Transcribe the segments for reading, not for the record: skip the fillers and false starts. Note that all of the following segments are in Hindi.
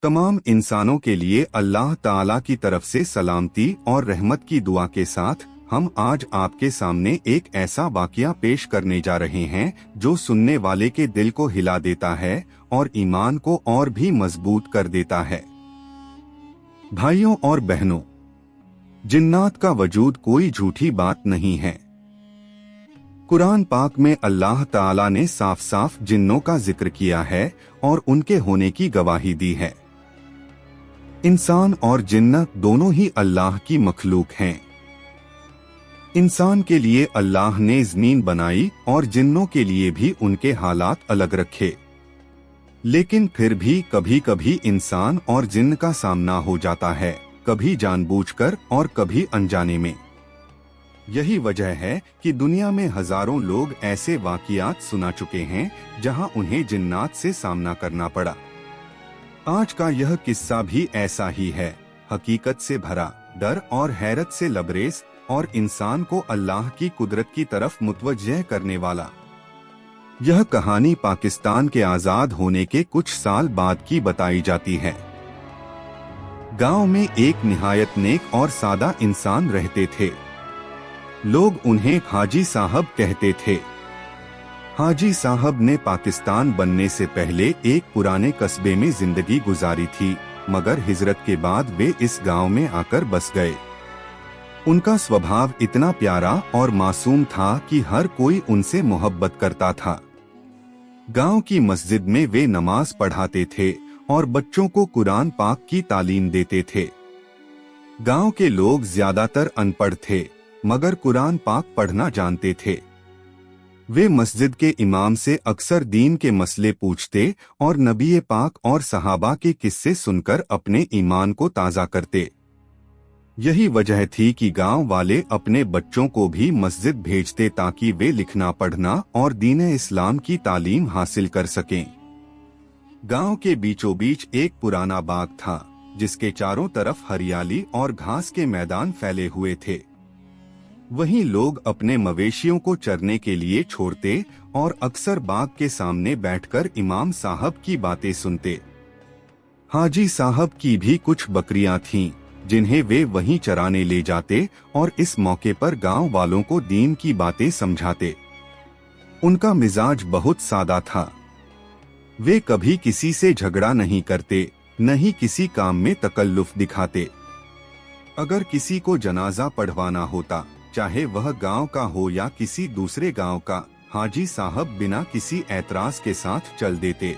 तमाम इंसानों के लिए अल्लाह ताला की तरफ से सलामती और रहमत की दुआ के साथ हम आज आपके सामने एक ऐसा वाकया पेश करने जा रहे हैं जो सुनने वाले के दिल को हिला देता है और ईमान को और भी मजबूत कर देता है। भाइयों और बहनों, जिन्नात का वजूद कोई झूठी बात नहीं है। कुरान पाक में अल्लाह ताला ने साफ साफ जिन्नों का जिक्र किया है और उनके होने की गवाही दी है। इंसान और जिन्नत दोनों ही अल्लाह की मखलूक हैं। इंसान के लिए अल्लाह ने ज़मीन बनाई और जिन्नों के लिए भी उनके हालात अलग रखे, लेकिन फिर भी कभी कभी इंसान और जिन्न का सामना हो जाता है, कभी जानबूझकर और कभी अनजाने में। यही वजह है कि दुनिया में हजारों लोग ऐसे वाकियात सुना चुके हैं जहां उन्हें जिन्नात से सामना करना पड़ा। आज का यह किस्सा भी ऐसा ही है, हकीकत से भरा, डर और हैरत से लबरेज और इंसान को अल्लाह की कुदरत की तरफ मुतवज्जह करने वाला। यह कहानी पाकिस्तान के आजाद होने के कुछ साल बाद की बताई जाती है। गांव में एक निहायत नेक और सादा इंसान रहते थे। लोग उन्हें हाजी साहब कहते थे। हाजी साहब ने पाकिस्तान बनने से पहले एक पुराने कस्बे में जिंदगी गुजारी थी, मगर हिजरत के बाद वे इस गांव में आकर बस गए। उनका स्वभाव इतना प्यारा और मासूम था कि हर कोई उनसे मोहब्बत करता था। गांव की मस्जिद में वे नमाज पढ़ाते थे और बच्चों को कुरान पाक की तालीम देते थे। गांव के लोग ज्यादातर अनपढ़ थे, मगर कुरान पाक पढ़ना जानते थे। वे मस्जिद के इमाम से अक्सर दीन के मसले पूछते और नबी पाक और सहाबा के किस्से सुनकर अपने ईमान को ताज़ा करते। यही वजह थी कि गांव वाले अपने बच्चों को भी मस्जिद भेजते ताकि वे लिखना पढ़ना और दीन इस्लाम की तालीम हासिल कर सकें। गांव के बीचों बीच एक पुराना बाग था, जिसके चारों तरफ हरियाली और घास के मैदान फैले हुए थे। वहीं लोग अपने मवेशियों को चरने के लिए छोड़ते और अक्सर बाग के सामने बैठकर इमाम साहब की बातें सुनते। हाजी साहब की भी कुछ बकरियां थीं, जिन्हें वे वहीं चराने ले जाते और इस मौके पर गांव वालों को दीन की बातें समझाते। उनका मिजाज बहुत सादा था। वे कभी किसी से झगड़ा नहीं करते, न ही किसी काम में तकल्लुफ दिखाते। अगर किसी को जनाजा पढ़वाना होता, चाहे वह गांव का हो या किसी दूसरे गांव का, हाजी साहब बिना किसी ऐतराज के साथ चल देते।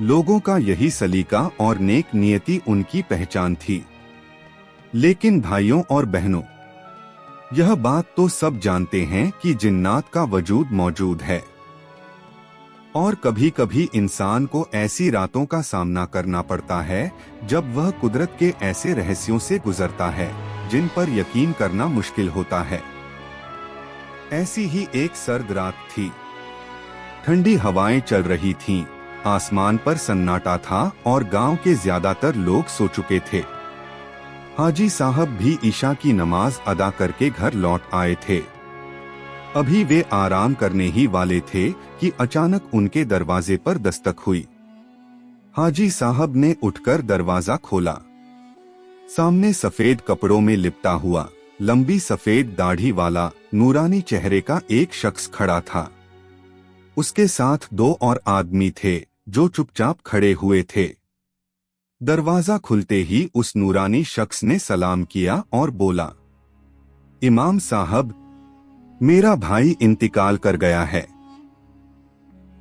लोगों का यही सलीका और नेक नियति उनकी पहचान थी। लेकिन भाइयों और बहनों, यह बात तो सब जानते हैं कि जिन्नात का वजूद मौजूद है और कभी कभी इंसान को ऐसी रातों का सामना करना पड़ता है जब वह कुदरत के ऐसे रहस्यों से गुजरता है जिन पर यकीन करना मुश्किल होता है। ऐसी ही एक सर्द रात थी। ठंडी हवाएं चल रही थीं, आसमान पर सन्नाटा था और गांव के ज्यादातर लोग सो चुके थे। हाजी साहब भी ईशा की नमाज अदा करके घर लौट आए थे। अभी वे आराम करने ही वाले थे कि अचानक उनके दरवाजे पर दस्तक हुई। हाजी साहब ने उठकर दरवाजा खोला। सामने सफेद कपड़ों में लिपटा हुआ, लंबी सफेद दाढ़ी वाला, नूरानी चेहरे का एक शख्स खड़ा था। उसके साथ दो और आदमी थे जो चुपचाप खड़े हुए थे। दरवाजा खुलते ही उस नूरानी शख्स ने सलाम किया और बोला, इमाम साहब, मेरा भाई इंतकाल कर गया है।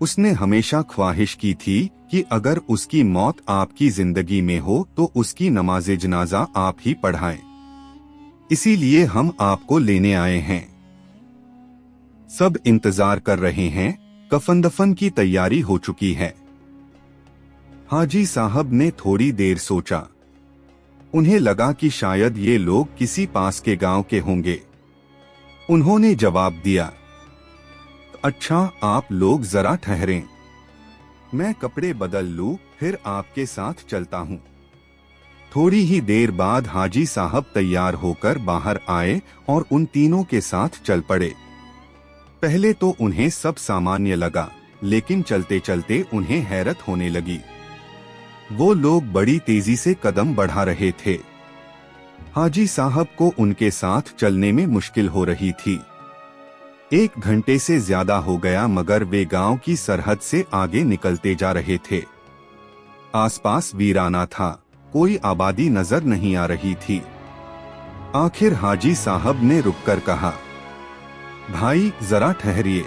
उसने हमेशा ख्वाहिश की थी कि अगर उसकी मौत आपकी जिंदगी में हो तो उसकी नमाज़े जनाजा आप ही पढ़ाएं। इसीलिए हम आपको लेने आए हैं। सब इंतजार कर रहे हैं, कफन दफन की तैयारी हो चुकी है। हाजी साहब ने थोड़ी देर सोचा। उन्हें लगा कि शायद ये लोग किसी पास के गांव के होंगे। उन्होंने जवाब दिया, अच्छा, आप लोग जरा ठहरें, मैं कपड़े बदल लूं, फिर आपके साथ चलता हूं। थोड़ी ही देर बाद हाजी साहब तैयार होकर बाहर आए और उन तीनों के साथ चल पड़े। पहले तो उन्हें सब सामान्य लगा, लेकिन चलते चलते उन्हें हैरत होने लगी। वो लोग बड़ी तेजी से कदम बढ़ा रहे थे। हाजी साहब को उनके साथ चलने में मुश्किल हो रही थी। 1 घंटे से ज्यादा हो गया मगर वे गांव की सरहद से आगे निकलते जा रहे थे। आसपास वीराना था, कोई आबादी नजर नहीं आ रही थी। आखिर हाजी साहब ने रुककर कहा, भाई जरा ठहरिए,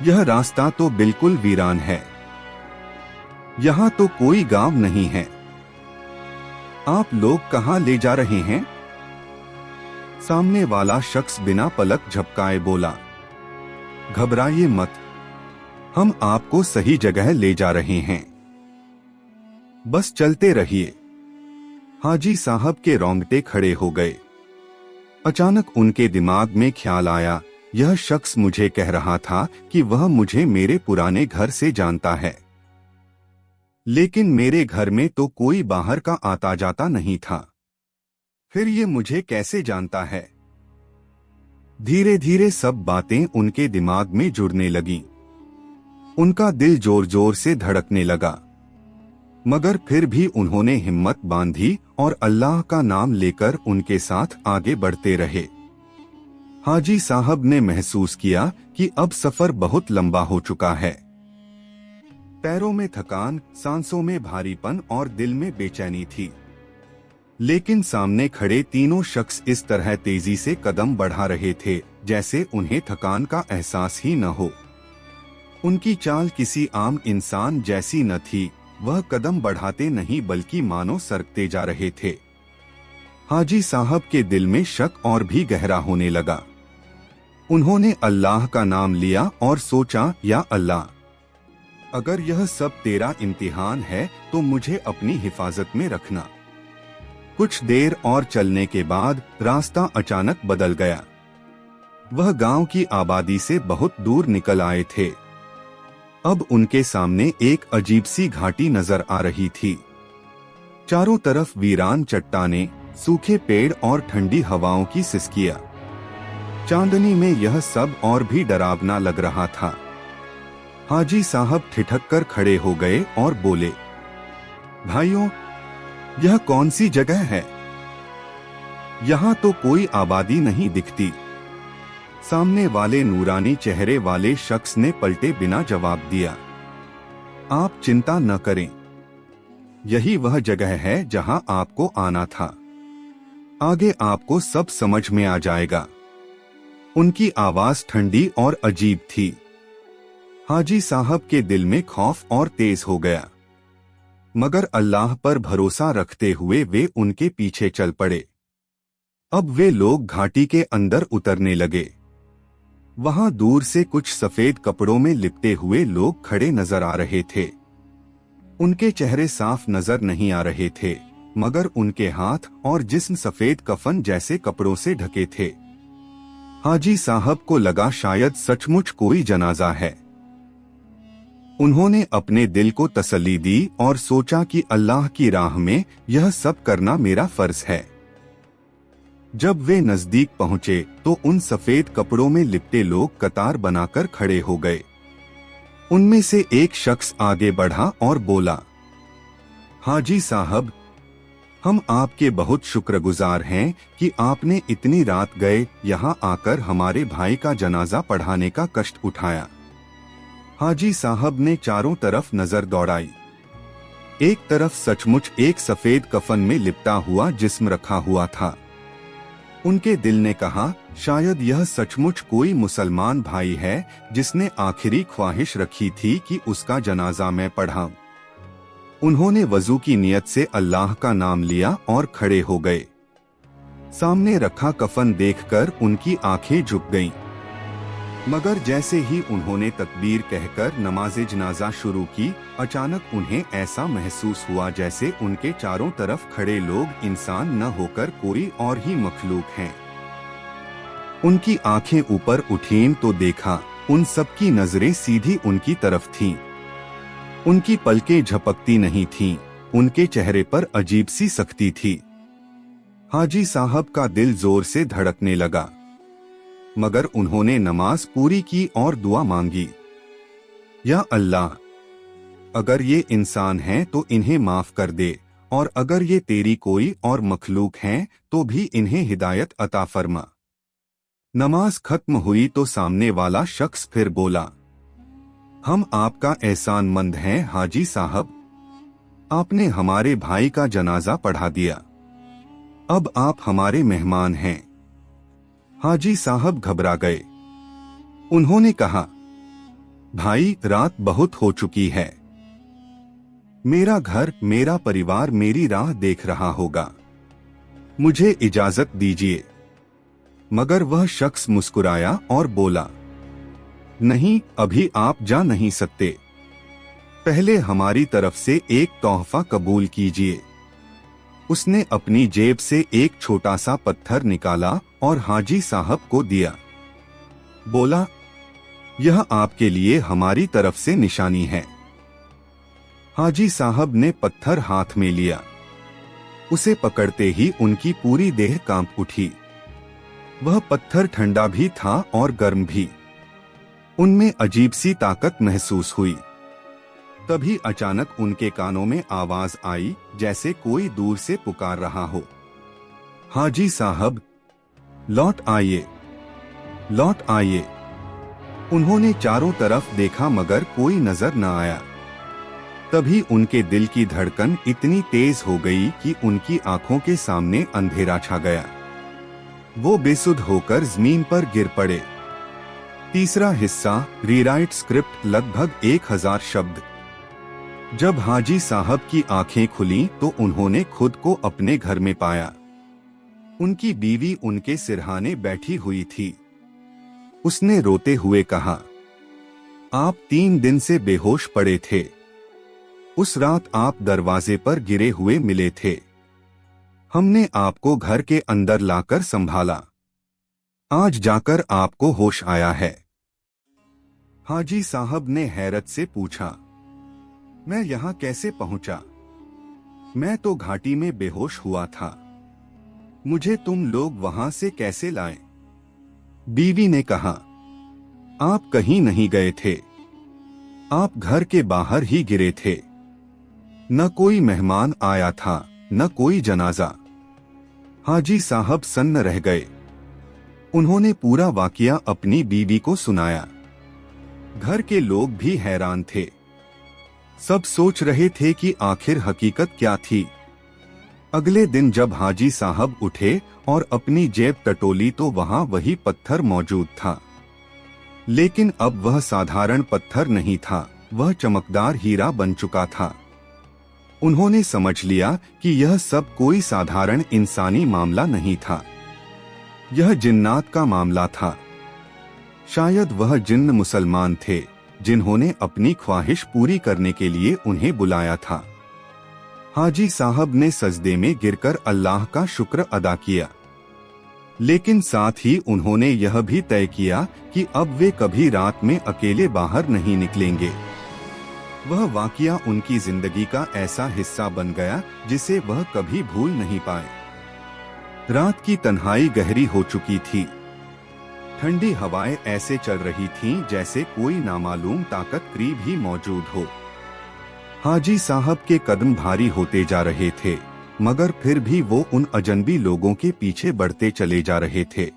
यह रास्ता तो बिल्कुल वीरान है, यहाँ तो कोई गांव नहीं है। आप लोग कहाँ ले जा रहे हैं? सामने वाला शख्स बिना पलक झपकाए बोला, घबराइए मत, हम आपको सही जगह ले जा रहे हैं, बस चलते रहिए। हाजी साहब के रोंगटे खड़े हो गए। अचानक उनके दिमाग में ख्याल आया, यह शख्स मुझे कह रहा था कि वह मुझे मेरे पुराने घर से जानता है, लेकिन मेरे घर में तो कोई बाहर का आता जाता नहीं था, फिर ये मुझे कैसे जानता है? धीरे धीरे सब बातें उनके दिमाग में जुड़ने लगीं। उनका दिल जोर जोर से धड़कने लगा, मगर फिर भी उन्होंने हिम्मत बांधी और अल्लाह का नाम लेकर उनके साथ आगे बढ़ते रहे। हाजी साहब ने महसूस किया कि अब सफर बहुत लंबा हो चुका है। पैरों में थकान, सांसों में भारीपन और दिल में बेचैनी थी। लेकिन सामने खड़े तीनों शख्स इस तरह तेजी से कदम बढ़ा रहे थे जैसे उन्हें थकान का एहसास ही न हो। उनकी चाल किसी आम इंसान जैसी न थी, वह कदम बढ़ाते नहीं बल्कि मानो सरकते जा रहे थे। हाजी साहब के दिल में शक और भी गहरा होने लगा। उन्होंने अल्लाह का नाम लिया और सोचा, या अल्लाह, अगर यह सब तेरा इम्तिहान है तो मुझे अपनी हिफाजत में रखना। कुछ देर और चलने के बाद रास्ता अचानक बदल गया। वह गांव की आबादी से बहुत दूर निकल आए थे। अब उनके सामने एक अजीब सी घाटी नजर आ रही थी। चारों तरफ वीरान चट्टानें, सूखे पेड़ और ठंडी हवाओं की सिसकियां। चांदनी में यह सब और भी डरावना लग रहा था। हाजी साहब ठिठक कर खड़े हो गए और बोले, भाइयों, यह कौन सी जगह है? यहाँ तो कोई आबादी नहीं दिखती। सामने वाले नूरानी चेहरे वाले शख्स ने पलटे बिना जवाब दिया, आप चिंता न करें, यही वह जगह है जहां आपको आना था। आगे आपको सब समझ में आ जाएगा। उनकी आवाज ठंडी और अजीब थी। हाजी साहब के दिल में खौफ और तेज हो गया, मगर अल्लाह पर भरोसा रखते हुए वे उनके पीछे चल पड़े। अब वे लोग घाटी के अंदर उतरने लगे। वहां दूर से कुछ सफेद कपड़ों में लिपटे हुए लोग खड़े नजर आ रहे थे। उनके चेहरे साफ नजर नहीं आ रहे थे, मगर उनके हाथ और जिस्म सफेद कफन जैसे कपड़ों से ढके थे। हाजी साहब को लगा शायद सचमुच कोई जनाजा है। उन्होंने अपने दिल को तसल्ली दी और सोचा कि अल्लाह की राह में यह सब करना मेरा फर्ज है। जब वे नजदीक पहुंचे तो उन सफेद कपड़ों में लिपटे लोग कतार बनाकर खड़े हो गए। उनमें से एक शख्स आगे बढ़ा और बोला, हाजी साहब, हम आपके बहुत शुक्रगुजार हैं कि आपने इतनी रात गए यहाँ आकर हमारे भाई का जनाजा पढ़ाने का कष्ट उठाया। हाजी साहब ने चारों तरफ नजर दौड़ाई। एक तरफ सचमुच एक सफेद कफन में लिपटा हुआ जिस्म रखा हुआ था। उनके दिल ने कहा, शायद यह सचमुच कोई मुसलमान भाई है जिसने आखिरी ख्वाहिश रखी थी कि उसका जनाजा मैं पढ़ाऊं। उन्होंने वजू की नियत से अल्लाह का नाम लिया और खड़े हो गए। सामने रखा कफन देखकर उनकी आंखें झुक गईं। मगर जैसे ही उन्होंने तकबीर कहकर नमाज़े जनाजा शुरू की, अचानक उन्हें ऐसा महसूस हुआ जैसे उनके चारों तरफ खड़े लोग इंसान न होकर कोई और ही मखलूक हैं। उनकी आंखें ऊपर उठीं तो देखा उन सबकी नजरें सीधी उनकी तरफ थीं। उनकी पलकें झपकती नहीं थीं, उनके चेहरे पर अजीब सी सख्ती थी। हाजी साहब का दिल जोर से धड़कने लगा, मगर उन्होंने नमाज पूरी की और दुआ मांगी, या अल्लाह, अगर ये इंसान हैं तो इन्हें माफ कर दे, और अगर ये तेरी कोई और मखलूक हैं तो भी इन्हें हिदायत अता फरमा। नमाज खत्म हुई तो सामने वाला शख्स फिर बोला, हम आपका एहसानमंद हैं हाजी साहब, आपने हमारे भाई का जनाजा पढ़ा दिया, अब आप हमारे मेहमान हैं। हाजी साहब घबरा गए। उन्होंने कहा, भाई रात बहुत हो चुकी है, मेरा घर मेरा परिवार मेरी राह देख रहा होगा, मुझे इजाजत दीजिए। मगर वह शख्स मुस्कुराया और बोला, नहीं, अभी आप जा नहीं सकते, पहले हमारी तरफ से एक तोहफा कबूल कीजिए। उसने अपनी जेब से एक छोटा सा पत्थर निकाला और हाजी साहब को दिया। बोला, यह आपके लिए हमारी तरफ से निशानी है। हाजी साहब ने पत्थर हाथ में लिया। उसे पकड़ते ही उनकी पूरी देह कांप उठी। वह पत्थर ठंडा भी था और गर्म भी। उनमें अजीब सी ताकत महसूस हुई। तभी अचानक उनके कानों में आवाज आई, जैसे कोई दूर से पुकार रहा हो, हाजी साहब, लौट आइए, लौट आइए। उन्होंने चारों तरफ देखा मगर कोई नजर न आया। तभी उनके दिल की धड़कन इतनी तेज हो गई कि उनकी आंखों के सामने अंधेरा छा गया। वो बेसुध होकर जमीन पर गिर पड़े। तीसरा हिस्सा, रीराइट स्क्रिप्ट, लगभग 1000 शब्द। जब हाजी साहब की आंखें खुलीं तो उन्होंने खुद को अपने घर में पाया। उनकी बीवी उनके सिरहाने बैठी हुई थी। उसने रोते हुए कहा, आप 3 दिन से बेहोश पड़े थे। उस रात आप दरवाजे पर गिरे हुए मिले थे। हमने आपको घर के अंदर लाकर संभाला। आज जाकर आपको होश आया है। हाजी साहब ने हैरत से पूछा, मैं यहाँ कैसे पहुंचा? मैं तो घाटी में बेहोश हुआ था। मुझे तुम लोग वहां से कैसे लाए? बीवी ने कहा, आप कहीं नहीं गए थे, आप घर के बाहर ही गिरे थे। न कोई मेहमान आया था, न कोई जनाजा। हाजी साहब सन्न रह गए। उन्होंने पूरा वाकया अपनी बीवी को सुनाया। घर के लोग भी हैरान थे। सब सोच रहे थे कि आखिर हकीकत क्या थी। अगले दिन जब हाजी साहब उठे और अपनी जेब टटोली तो वहां वही पत्थर मौजूद था। लेकिन अब वह साधारण पत्थर नहीं था, वह चमकदार हीरा बन चुका था। उन्होंने समझ लिया कि यह सब कोई साधारण इंसानी मामला नहीं था, यह जिन्नात का मामला था। शायद वह जिन्न मुसलमान थे जिन्होंने अपनी ख्वाहिश पूरी करने के लिए उन्हें बुलाया था। हाजी साहब ने सजदे में गिरकर अल्लाह का शुक्र अदा किया, लेकिन साथ ही उन्होंने यह भी तय किया कि अब वे कभी रात में अकेले बाहर नहीं निकलेंगे। वह वाकया उनकी जिंदगी का ऐसा हिस्सा बन गया जिसे वह कभी भूल नहीं पाए। रात की तन्हाई गहरी हो चुकी थी। ठंडी हवाएं ऐसे चल रही थीं जैसे कोई नामालूम ताकत करीब ही मौजूद हो। हाजी साहब के कदम भारी होते जा रहे थे, मगर फिर भी वो उन अजनबी लोगों के पीछे बढ़ते चले जा रहे थे।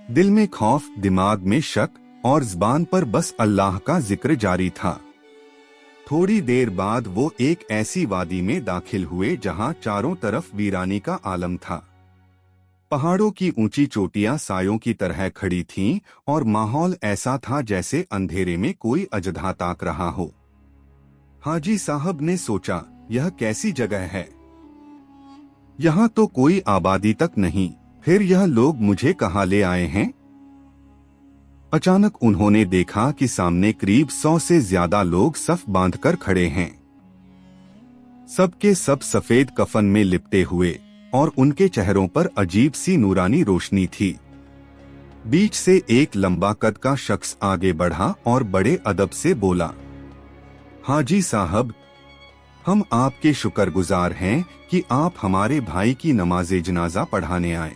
दिल में खौफ, दिमाग में शक और ज़बान पर बस अल्लाह का जिक्र जारी था। थोड़ी देर बाद वो एक ऐसी वादी में दाखिल हुए जहां चारों तरफ वीरानी का आलम था। पहाड़ों की ऊंची चोटियां सायों की तरह खड़ी थीं और माहौल ऐसा था जैसे अंधेरे में कोई अजदा ताक रहा हो। हाजी साहब ने सोचा, यह कैसी जगह है? यहाँ तो कोई आबादी तक नहीं, फिर यह लोग मुझे कहाँ ले आए हैं? अचानक उन्होंने देखा कि सामने करीब 100 से ज्यादा लोग सफ बांधकर खड़े हैं। सबके सब सफेद कफन में लिपटे हुए और उनके चेहरों पर अजीब सी नूरानी रोशनी थी। बीच से एक लंबा कद का शख्स आगे बढ़ा और बड़े अदब से बोला, हाजी साहब, हम आपके शुक्रगुजार हैं कि आप हमारे भाई की नमाज़े जनाजा पढ़ाने आए।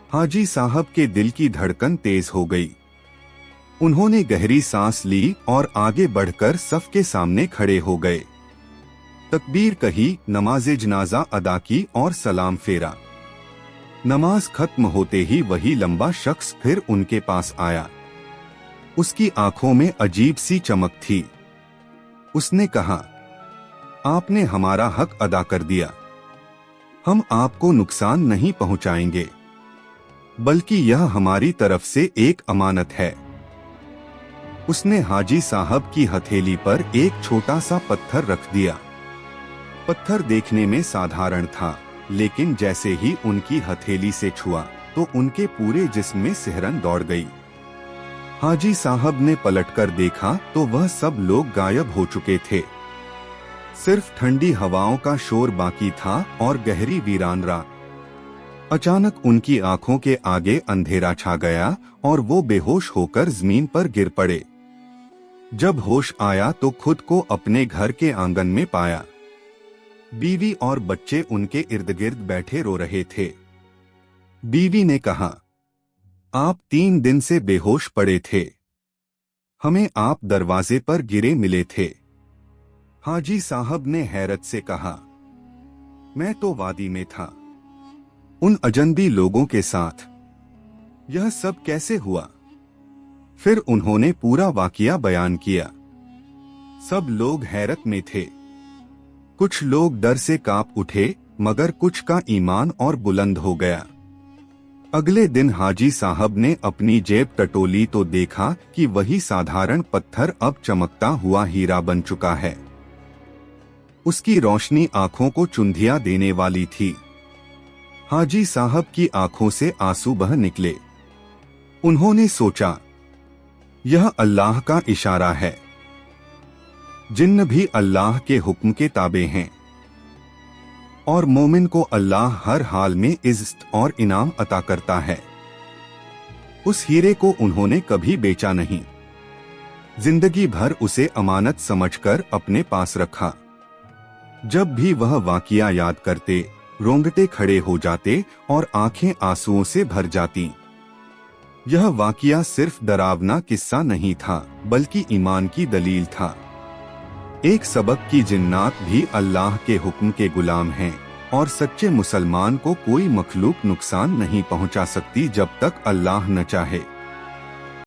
हाजी साहब के दिल की धड़कन तेज हो गई। उन्होंने गहरी सांस ली और आगे बढ़कर सफ के सामने खड़े हो गए। तकबीर कही, नमाज़े जनाजा अदा की और सलाम फेरा। नमाज खत्म होते ही वही लंबा शख्स फिर उनके पास आया। उसकी आंखों में अजीब सी चमक थी। उसने कहा, आपने हमारा हक अदा कर दिया। हम आपको नुकसान नहीं पहुंचाएंगे, बल्कि यह हमारी तरफ से एक अमानत है। उसने हाजी साहब की हथेली पर एक छोटा सा पत्थर रख दिया। पत्थर देखने में साधारण था, लेकिन जैसे ही उनकी हथेली से छुआ तो उनके पूरे जिस्म में सिहरन दौड़ गई। हाजी साहब ने पलटकर देखा तो वह सब लोग गायब हो चुके थे। सिर्फ ठंडी हवाओं का शोर बाकी था और गहरी वीरान रात। अचानक उनकी आंखों के आगे अंधेरा छा गया और वो बेहोश होकर जमीन पर गिर पड़े। जब होश आया तो खुद को अपने घर के आंगन में पाया। बीवी और बच्चे उनके इर्द गिर्द बैठे रो रहे थे। बीवी ने कहा, आप 3 दिन से बेहोश पड़े थे। हमें आप दरवाजे पर गिरे मिले थे। हाजी साहब ने हैरत से कहा, मैं तो वादी में था, उन अजनबी लोगों के साथ। यह सब कैसे हुआ? फिर उन्होंने पूरा वाकया बयान किया। सब लोग हैरत में थे। कुछ लोग डर से कांप उठे, मगर कुछ का ईमान और बुलंद हो गया। अगले दिन हाजी साहब ने अपनी जेब टटोली तो देखा कि वही साधारण पत्थर अब चमकता हुआ हीरा बन चुका है। उसकी रोशनी आंखों को चुंधिया देने वाली थी। हाजी साहब की आंखों से आंसू बह निकले। उन्होंने सोचा, यह अल्लाह का इशारा है। जिन्न भी अल्लाह के हुक्म के ताबे हैं और मोमिन को अल्लाह हर हाल में इज्जत और इनाम अता करता है। उस हीरे को उन्होंने कभी बेचा नहीं, जिंदगी भर उसे अमानत समझकर अपने पास रखा। जब भी वह वाकया याद करते, रोंगटे खड़े हो जाते और आंखें आंसुओं से भर जाती। यह वाकया सिर्फ डरावना किस्सा नहीं था, बल्कि ईमान की दलील था। एक सबक की जिन्नात भी अल्लाह के हुक्म के गुलाम हैं और सच्चे मुसलमान को कोई मखलूक नुकसान नहीं पहुंचा सकती जब तक अल्लाह न चाहे।